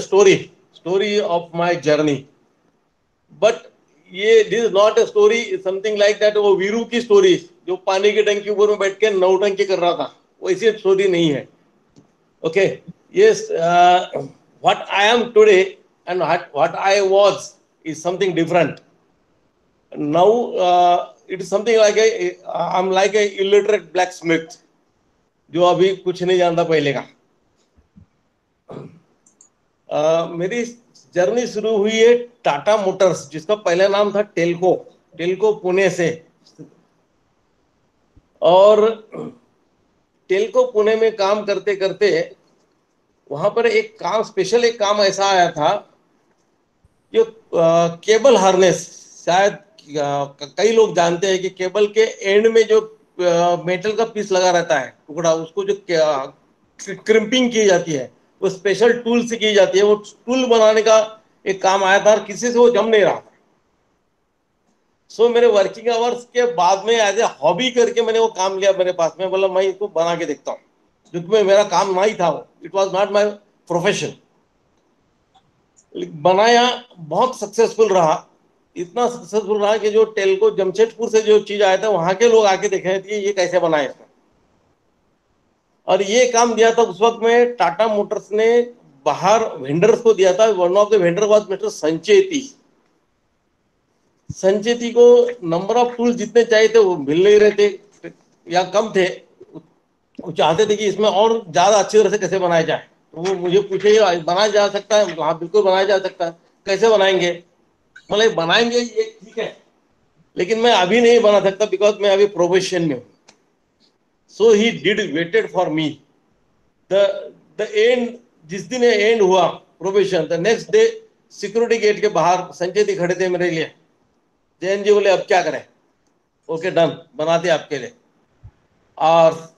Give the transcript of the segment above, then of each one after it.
story of my journey. But ये this not a story, something like that, वो वीरू की story जो पानी की टंकी ऊपर में बैठ के नौटंकी कर रहा था, वैसी स्टोरी नहीं है. Okay, yes, what I M today and what I was is something different. Now it is something like I am like a illiterate black Smith जो अभी कुछ नहीं जानता पहले का. मेरी जर्नी शुरू हुई है टाटा मोटर्स, जिसका पहला नाम था टेल्को, टेल्को पुणे से. और टेल्को पुणे में काम करते करते वहां पर एक काम, स्पेशल एक काम ऐसा आया था, जो केबल हार्नेस, शायद कई लोग जानते हैं कि केबल के एंड में जो मेटल का पीस लगा रहता है, टुकड़ा, उसको जो क्रिम्पिंग की जाती है, वो स्पेशल टूल से की जाती है. वो टूल बनाने का एक काम आया था और किसी से वो जम नहीं रहा था. सो मेरे वर्किंग आवर्स के बाद में एज ए हॉबी करके मैंने वो काम लिया मेरे पास में. बोला मैं इसको बना के देखता हूँ, क्योंकि मेरा काम नहीं था, वो it was not my profession. बनाया, बहुत सक्सेसफुल रहा. इतना सक्सेसफुल रहा कि जो टेल्को जमशेदपुर से जो चीज आया था, वहां के लोग आके देखे थे ये कैसे बनाए इसमें. और ये काम दिया था उस वक्त में टाटा मोटर्स ने बाहर वेंडर्स को दिया था. One of the vendor was mister Sancheti. Sancheti को नंबर ऑफ टूल्स जितने चाहिए थे वो मिल नहीं रहे थे या कम थे. वो चाहते थे कि इसमें और ज्यादा अच्छी तरह से कैसे बनाया जाए. तो वो मुझे पूछे बनाया जा सकता है? हाँ बिल्कुल बनाया जा सकता है. कैसे बनाएंगे? मतलब बनाएंगे ये ठीक है, लेकिन मैं अभी नहीं बना सकता बिकॉज मैं अभी प्रोफेशन में हूँ. So he did waited for me. The end, जिस दिन एंड हुआ profession, the next day security gate के बाहर संजय जी खड़े थे मेरे लिए. जैन जी बोले अब क्या करें? ओके डन, बनाते आपके लिए. और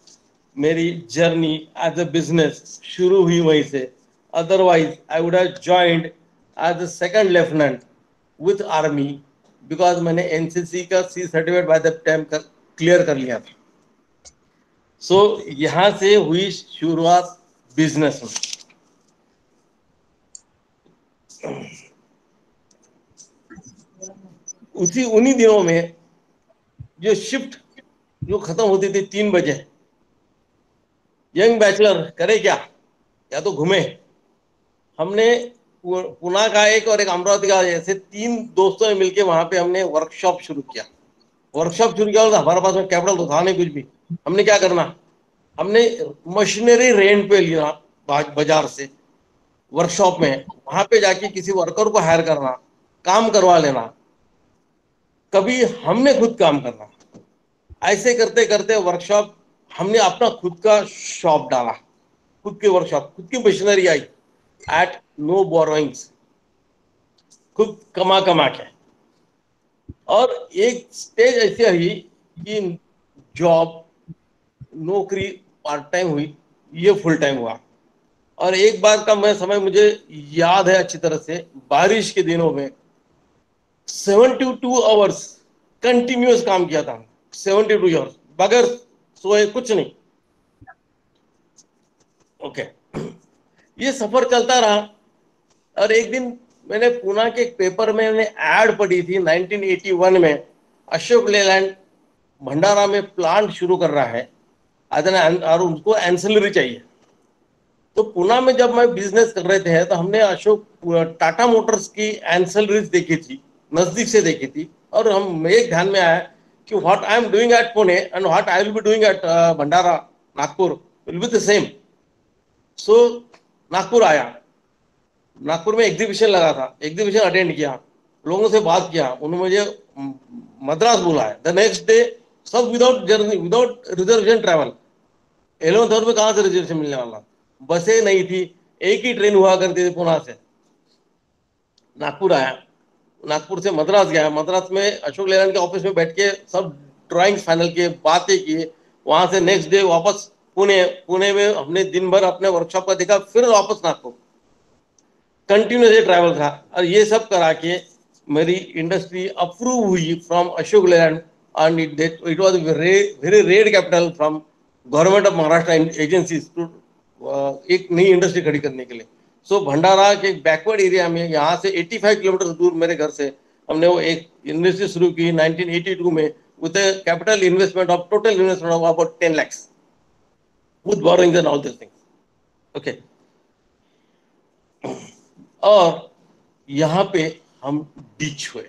मेरी जर्नी एज अ बिजनेस शुरू हुई वहीं से. Otherwise I would have joined as a second lieutenant with army, because मैंने एनसीसी का C certificate by the time clear कर लिया था. सो यहां से हुई शुरुआत बिजनेस में. उन्हीं दिनों में जो शिफ्ट जो खत्म होती थी 3 बजे, यंग बैचलर करे क्या, या तो घूमे. हमने पुणे का एक और एक अमरावती का, ऐसे 3 दोस्तों ने मिलकर वहां पे हमने वर्कशॉप शुरू किया. वर्कशॉप शुरू किया और हमारे पास में कैपिटल तो था नहीं कुछ भी. हमने क्या करना, हमने मशीनरी रेंट पे लिया बाजार से, वर्कशॉप में वहां पे जाके किसी वर्कर को हायर करना, काम करवा लेना, कभी हमने खुद काम करना. ऐसे करते करते वर्कशॉप, हमने अपना खुद का शॉप डाला, खुद की वर्कशॉप, खुद की मशीनरी आई एट नो बोरोइंग्स, खुद कमा कमा के. और एक स्टेज ऐसी आई कि जॉब, नौकरी पार्ट टाइम हुई, ये फुल टाइम हुआ. और एक बार का मैं समय मुझे याद है अच्छी तरह से, बारिश के दिनों में 72 आवर्स कंटिन्यूअस काम किया था. 72 आवर्स बगैर सोए, कुछ नहीं. ओके, ये सफर चलता रहा. और एक दिन मैंने पुणे के एक पेपर में मैंने एड पढ़ी थी 1981 में, अशोक लेलैंड भंडारा में प्लांट शुरू कर रहा है और उनको एंसिलरी चाहिए. तो पुणे में जब मैं बिजनेस कर रहे थे तो हमने अशोक टाटा मोटर्स की एंसिलरीज देखी थी, नजदीक से देखी थी. और हम एक ध्यान में आया कि what I am doing at Pune and what I will be doing at Bhandara Nagpur will be the same. So Nagpur आया, नागपुर में एग्जीबिशन लगा था, एग्जीबिशन अटेंड किया, लोगों से बात किया. उन्होंने मुझे मद्रास बुलाया. द नेक्स्ट डे सब without journey, without reservation travel. 11th hour में कहाँ से रिजर्वेशन मिलने वाला, बसें नहीं थी, एक ही ट्रेन हुआ करती थी पुणे से. नागपुर आया, नागपुर से मद्रास गया, मद्रास में अशोक लेलैंड के ऑफिस में बैठ के सब ड्राइंग्स फाइनल किए, बातें किए. वहां से नेक्स्ट डे वापस पुणे. पुणे में हमने दिन भर अपने वर्कशॉप का देखा, फिर वापस नागपुर. कंटिन्यूसली ट्रैवल था. और ये सब करा के मेरी इंडस्ट्री अप्रूव हुई from Ashok Leyland. And it was very rare capital from government of Maharashtra agencies to एक नई इंडस्ट्री खड़ी करने के लिए. सो भंडारा के बैकवर्ड एरिया में, यहाँ से 85 किलोमीटर दूर मेरे घर से, हमने वो एक यूनिवर्सिटी शुरू की 1982 में, with capital investment of total investment of about 10 lakhs with borrowings and all this things. Okay, और यहाँ पे हम डिच हुए,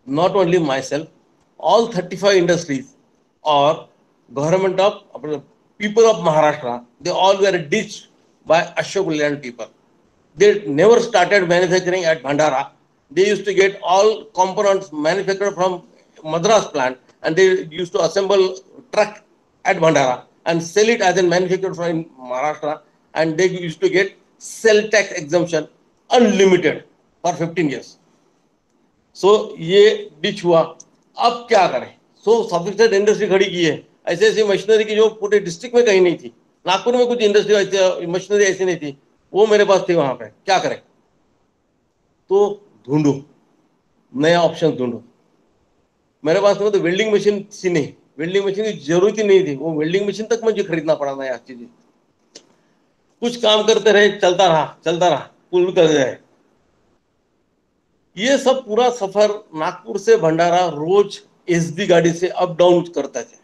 not only myself, all 35 industries or government of people of Maharashtra, they all were ditched by Ashok Leyland people. They never started manufacturing at Bhandara. They used to get all components manufactured from Madras plant, and they used to assemble truck at Bhandara and sell it as a manufactured from Maharashtra, and they used to get sell tax exemption unlimited for 15 years. सो ये ditch हुआ। अब क्या करें? सो sufficient industry खड़ी की है, ऐसे ऐसी मशीनरी की जो पूरे डिस्ट्रिक्ट में कहीं नहीं थी। नागपुर में कुछ इंडस्ट्री ऐसी मशीनरी ऐसी नहीं थी, वो मेरे पास थी। वहां पे क्या करें? तो ढूंढो, नया ऑप्शन ढूंढो। मेरे पास में तो वेल्डिंग मशीन थी नहीं, वेल्डिंग मशीन की जरूरत ही नहीं थी। वो वेल्डिंग मशीन तक मुझे खरीदना पड़ा नया चीज। कुछ काम करते रहे, चलता रहा, पुल कर जाए। ये सब पूरा सफर नागपुर से भंडारा रोज एसडी गाड़ी से अप डाउन करता था।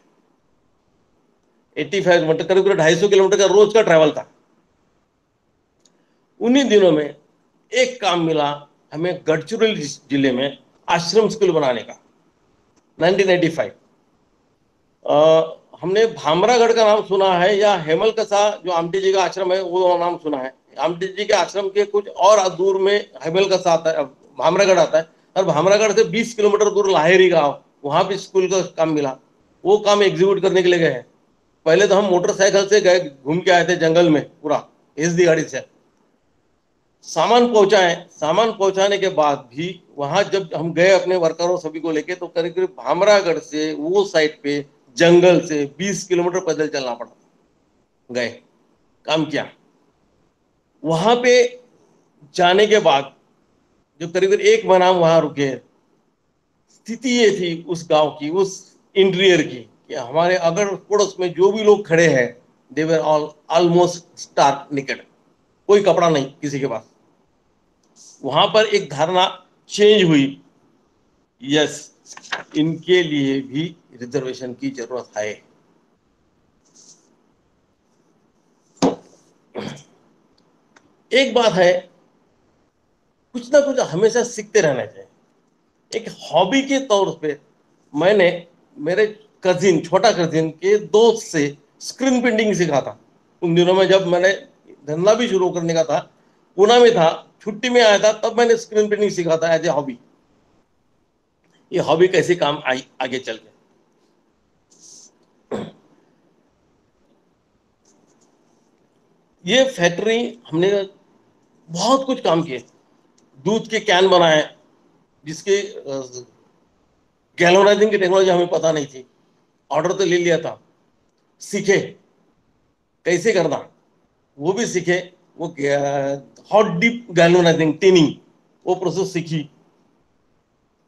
85 मतलब करीब 250 किलोमीटर का रोज का ट्रैवल था। उन्हीं दिनों में एक काम मिला हमें गढ़चिरौली जिले में आश्रम स्कूल बनाने का, 1985। हमने भामरागढ़ का नाम सुना है, या हेमल कसा जो आमटी जी का आश्रम है वो नाम सुना है। आमटी जी के आश्रम के कुछ और दूर में हेमल कसा आता है, भामरागढ़ आता है। और भामरागढ़ से 20 किलोमीटर दूर लाहेरी गांव, वहां भी स्कूल का काम मिला। वो काम एग्जीक्यूट करने के लिए गए हैं। पहले तो हम मोटरसाइकिल से गए, घूम के आए थे जंगल में पूरा एसडी गाड़ी से। सामान पहुंचाए, सामान पहुंचाने के बाद भी वहां जब हम गए अपने वर्करों सभी को लेके, तो करीब करीब भामरागढ़ से वो साइड पे जंगल से 20 किलोमीटर पैदल चलना पड़ा। गए, काम किया। वहां पे जाने के बाद जो करीब एक महीना हम वहां रुके, स्थिति ये थी उस गांव की, उस इंटीरियर की, कि हमारे अगर पड़ोस में जो भी लोग खड़े हैं, they were all almost stark naked, कोई कपड़ा नहीं किसी के पास। वहां पर एक धारणा चेंज हुई, यस इनके लिए भी रिजर्वेशन की जरूरत है। एक बात है, कुछ ना कुछ हमेशा सीखते रहना चाहिए। एक हॉबी के तौर पे मैंने मेरे कजिन, छोटा कजिन के दोस्त से स्क्रीन प्रिंटिंग सीखा था। उन दिनों में जब मैंने धंधा भी शुरू करने का था, पुणे में था, छुट्टी में आया था, तब मैंने स्क्रीन प्रिंटिंग सीखा था एज ए हॉबी। ये हॉबी कैसे काम आई आगे चल के। ये फैक्ट्री हमने बहुत कुछ काम किए। दूध के कैन बनाए, जिसके गैल्वेनाइजिंग की टेक्नोलॉजी हमें पता नहीं थी। ऑर्डर तो ले लिया था, सीखे कैसे करना, वो भी सीखे। वो हॉट डीप गैल्वेनाइजिंग टिनिंग, वो प्रोसेस सीखी।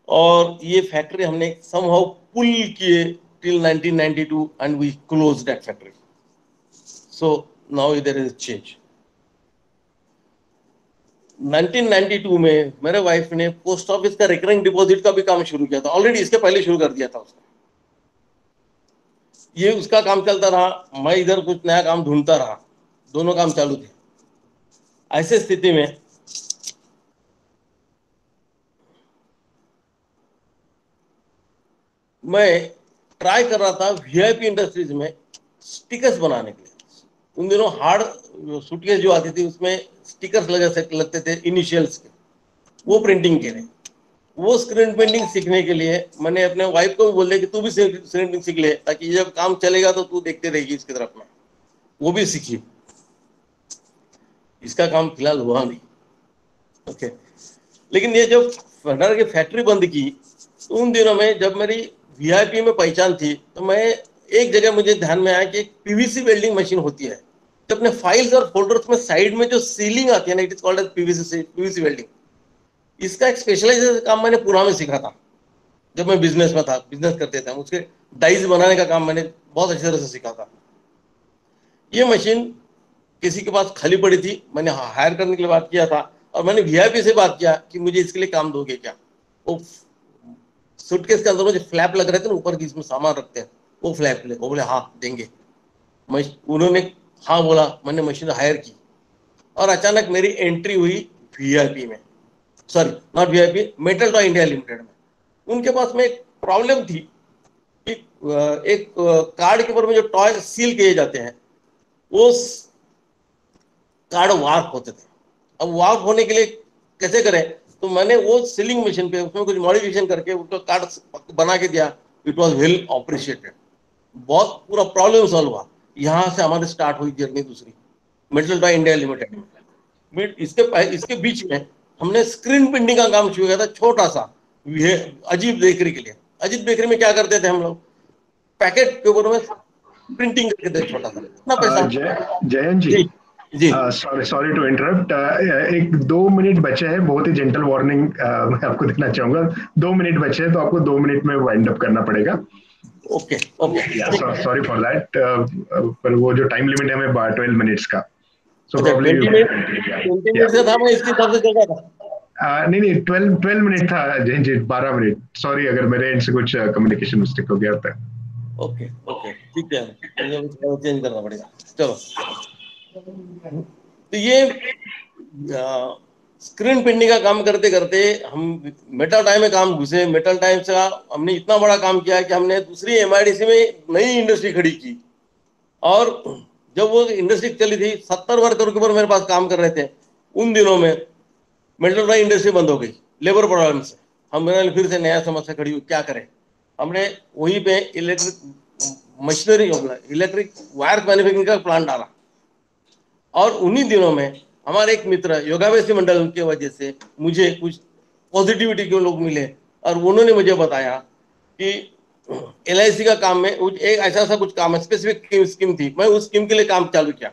और ये फैक्ट्री हमने समहाउ पुल किए till 1992 and we close that factory. So now there is change. 1992 में मेरे वाइफ ने पोस्ट ऑफिस का रिकरिंग डिपॉजिट का भी काम शुरू किया था। ऑलरेडी इसके पहले शुरू कर दिया था उसने। ये उसका काम चलता रहा, मैं इधर कुछ नया काम ढूंढता रहा, दोनों काम चालू थे। ऐसे स्थिति में मैं ट्राई कर रहा था वीआईपी इंडस्ट्रीज में स्टिकर्स बनाने के लिए। उन दिनों हार्ड सूटकेस जो आती थी उसमें स्टिकर्स लगते थे इनिशियल्स के, वो प्रिंटिंग के लिए। वो स्क्रीन प्रिंटिंग सीखने के लिए मैंने अपने वाइफ को भी बोल दिया कि तू भी स्क्रीन प्रिंटिंग सीख ले, ताकि जब काम चलेगा तो तू देखते रहेगी इसकी तरफ में। वो भी सीखी। इसका काम फिलहाल हुआ नहीं, ओके। लेकिन ये जब भंडारा की फैक्ट्री बंद की, तो उन दिनों में जब मेरी वीआईपी में पहचान थी, तो मैं एक जगह मुझे ध्यान में आया कि एक पीवीसी वेल्डिंग मशीन होती है। तो अपने फाइल्स और फोल्डर्स में साइड में जो सीलिंग आती है ना, it is called as PVC welding. इसका एक स्पेशलाइजेशन काम मैंने पुणे में सीखा था। जब मैं बिजनेस में था, बिजनेस करते थे, उसके डाइज बनाने का काम मैंने बहुत अच्छी तरह से सीखा था। ये मशीन किसी के पास खाली पड़ी थी, मैंने हायर करने के लिए बात किया था, और मैंने वीआईपी से बात किया कि मुझे इसके लिए काम दोगे क्या। वो सूटकेस के अंदर मुझे फ्लैप लग रहे थे ना ऊपर की, इसमें सामान रखते हैं, वो फ्लैप ले, वो बोले हाँ देंगे। उन्होंने हाँ बोला, मैंने मशीन हायर की, और अचानक मेरी एंट्री हुई वीआईपी में, sorry not VIP, metal toy India limited में। उनके पास में एक प्रॉब्लम थी कि एक कार्ड के ऊपर में जो टॉय सील किए जाते हैं, वो कार्ड वार्प होते थे। अब वार्प होने के लिए कैसे करें, तो मैंने वो सीलिंग मशीन पे उसमें कुछ मॉडिफिकेशन करके उसका कार्ड बना के दिया। इट वॉज वेल अप्रिशिएटेड, बहुत पूरा प्रॉब्लम सॉल्व हुआ। यहाँ से हमारी स्टार्ट हुई जर्नी दूसरी, मेटल टॉय इंडिया लिमिटेड में। इसके बीच में हमने स्क्रीन प्रिंटिंग का काम शुरू किया था, छोटा सा, ये अजीत बेकरी के लिए। अजीत बेकरी में क्या करते थे हम लोग, पैकेट के ऊपर में प्रिंटिंग करके थे, छोटा सा, कितना पैसा। जयंत जी, जी जी। सॉरी सॉरी टू इंटरप्ट, एक 2 मिनट बचे हैं, बहुत ही जेंटल वार्निंग मैं आपको देना चाहूंगा। 2 मिनट बचे हैं तो आपको 2 मिनट में वाइंड अप करना पड़ेगा। ओके ओके ठीक। सॉरी फॉर दैट, पर वो जो टाइम लिमिट है हमें 12 मिनट्स का, सो अच्छा प्रॉब्ली 20 मिनट, 20 मिनट से था, मैं इसके हिसाब से चल रहा था। नहीं नहीं, 12 12 मिनट था जयंत जी, 12 मिनट। सॉरी अगर मेरे एंड से कुछ कम्युनिकेशन मिस्टेक हो गया था। ओके ओके ठीक है, मुझे चेंज करना पड़ेगा। चलो, तो ये स्क्रीन प्रिंटिंग का काम करते करते हम मेटल टाइम में काम घुसे। मेटल टाइम से हमने इतना बड़ा काम किया कि हमने दूसरी एमआईडीसी में नई इंडस्ट्री खड़ी की। और जब वो इंडस्ट्री चली थी, 70 वर्कर के ऊपर मेरे पास काम कर रहे थे। उन दिनों में मेटल टाई इंडस्ट्री बंद हो गई लेबर प्रॉब्लम से। हमने फिर से नया समस्या खड़ी हुई, क्या करें। हमने वहीं पे electric machinery, electric wire manufacturing का प्लांट डाला। और उन्हीं दिनों में हमारे एक मित्र योगावेशी मंडल की वजह से मुझे कुछ पॉजिटिविटी के लोग मिले, और उन्होंने मुझे बताया कि एलआईसी का काम में एक ऐसा सा कुछ काम है, स्पेसिफिक स्कीम थी। मैं उस स्कीम के लिए काम चालू किया,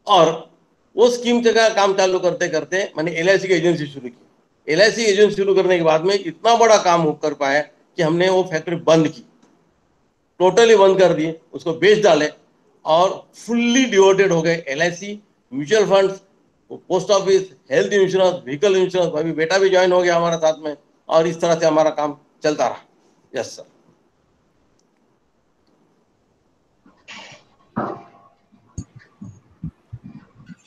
और वो स्कीम का काम चालू करते करते मैंने एलआईसी की एजेंसी शुरू की। एलआईसी एजेंसी शुरू करने के बाद में इतना बड़ा काम कर पाया कि हमने वो फैक्ट्री बंद की, टोटली बंद कर दिए, उसको बेच डाले, और फुल्ली डिवोटेड हो गए LIC, mutual funds, post office, health insurance, vehicle insurance. अभी बेटा भी ज्वाइन हो गया हमारे साथ में, और इस तरह से हमारा काम चलता रहा। Yes sir.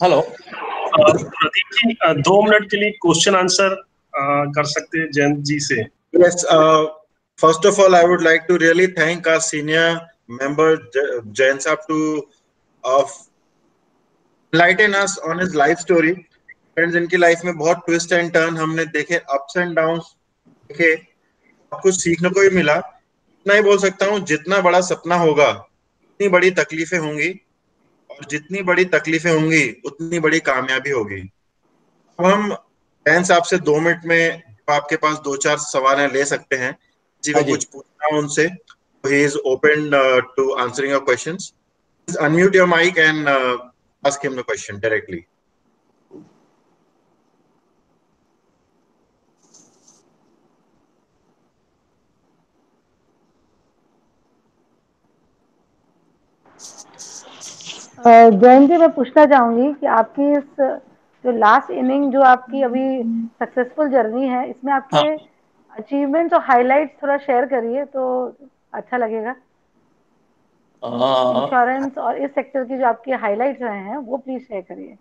Hello. Pradeep ji, 2 minute के लिए क्वेश्चन आंसर कर सकते हैं जयंत जी से। Yes, first of all, I would like to really thank our senior member Jain Saab to enlighten us on his life story. Friends, इनकी लाइफ में बहुत ट्विस्ट एंड टर्न हमने देखे, अप्स एंड डाउन्स देखे, कुछ सीखने को भी मिला। इतना ही बोल सकता हूँ, जितना बड़ा सपना होगा उतनी बड़ी तकलीफें होंगी, और जितनी बड़ी तकलीफें होंगी उतनी बड़ी कामयाबी होगी। अब हम जैन साहब से 2 मिनट में आपके पास 2 4 सवाल हैं, ले सकते हैं। जी हाँ को जी। कुछ पूछना हो उनसे, he is open to answering your questions. Please unmute your mic and ask him the question directly. Jayant जी, मैं पूछना चाहूंगी कि आपकी इस जो लास्ट इनिंग, जो आपकी अभी सक्सेसफुल जर्नी है, इसमें हाँ। आपके अचीवमेंट्स और हाइलाइट्स थोड़ा शेयर करिए तो अच्छा लगेगा। इंश्योरेंस और इस सेक्टर की जो आपके हाइलाइट्स रहे हैं वो प्लीज शेयर करिए।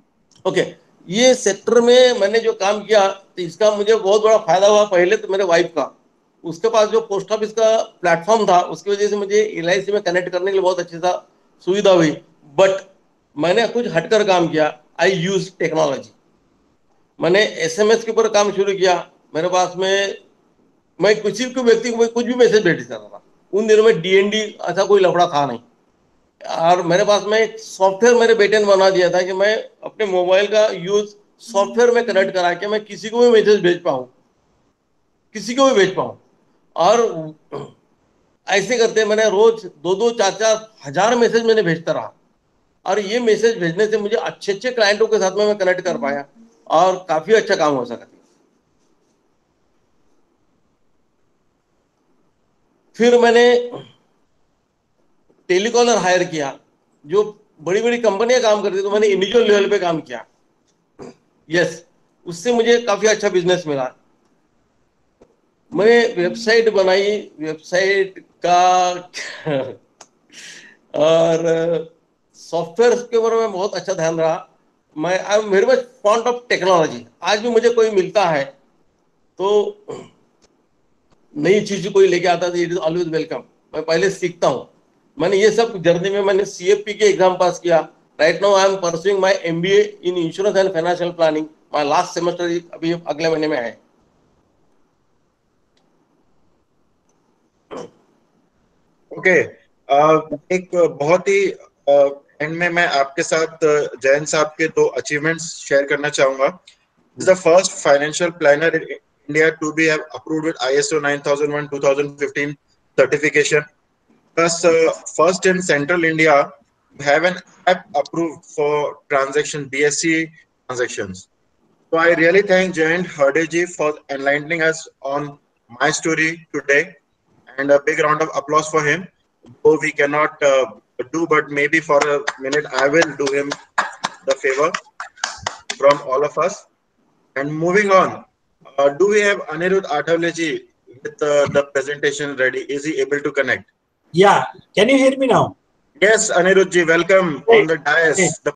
ओके, ये सेक्टर में मैंने जो काम किया, तो इसका मुझे बहुत बड़ा फायदा हुआ। पहले तो मेरे वाइफ का, उसके पास जो पोस्ट ऑफिस का प्लेटफॉर्म था, उसकी वजह से मुझे एलआईसी में कनेक्ट करने के लिए बहुत अच्छी सा सुविधा हुई। बट मैंने कुछ हटकर काम किया, आई यूज टेक्नोलॉजी। मैंने एसएमएस के ऊपर काम शुरू किया। मेरे पास में, मैं किसी को व्यक्ति को कुछ भी मैसेज भेज सकता था। उन दिनों में डीएनडी ऐसा कोई लफड़ा था नहीं। और मेरे पास में एक सॉफ्टवेयर मेरे बेटे ने बना दिया था कि मैं अपने मोबाइल का यूज सॉफ्टवेयर में कनेक्ट करा के मैं किसी को भी मैसेज भेज पाऊँ, किसी को भी भेज पाऊँ। और ऐसे करते मैंने रोज 2 2 4 4 हजार मैसेज मैंने भेजता रहा। और ये मैसेज भेजने से मुझे अच्छे अच्छे क्लाइंटों के साथ में मैं कनेक्ट कर पाया, और काफी अच्छा काम हो सका। फिर मैंने टेलीकॉलर हायर किया, जो बड़ी बड़ी कंपनियां काम करती, तो मैंने इंडिविजुअल लेवल पे काम किया। यस, उससे मुझे काफी अच्छा बिजनेस मिला। मैं वेबसाइट बनाई, वेबसाइट का और सॉफ्टवेयर के ऊपर में बहुत अच्छा ध्यान रहा। मैं I am very much fond of technology. आज भी मुझे कोई मिलता है तो नई चीज कोई लेके आता है, इट इज ऑलवेज वेलकम। मैं पहले सीखता हूँ। मैंने ये सब जर्नी में मैंने CFP के एग्जाम पास किया। Right now I am pursuing my MBA in insurance and financial planning. My last semester अभी अगले महीने में है। ओके, एक बहुत ही एंड में मैं आपके साथ जयंत साहब के 2 अचीवमेंट्स शेयर करना चाहूंगा। Is the first financial planner in India to be approved with ISO 9001:2015 certification. Plus, first in Central India to have an app approved for transaction BSC transactions. So I really thank Jayant Hardeji for enlightening us on my story today, and a big round of applause for him. Though we cannot do, but maybe for a minute I will do him the favor from all of us. And moving on, do we have Anirudh Athavleji with the presentation ready? Is he able to connect? Yeah, can you hear me now? Yes, Anirudh ji, welcome on the dais. The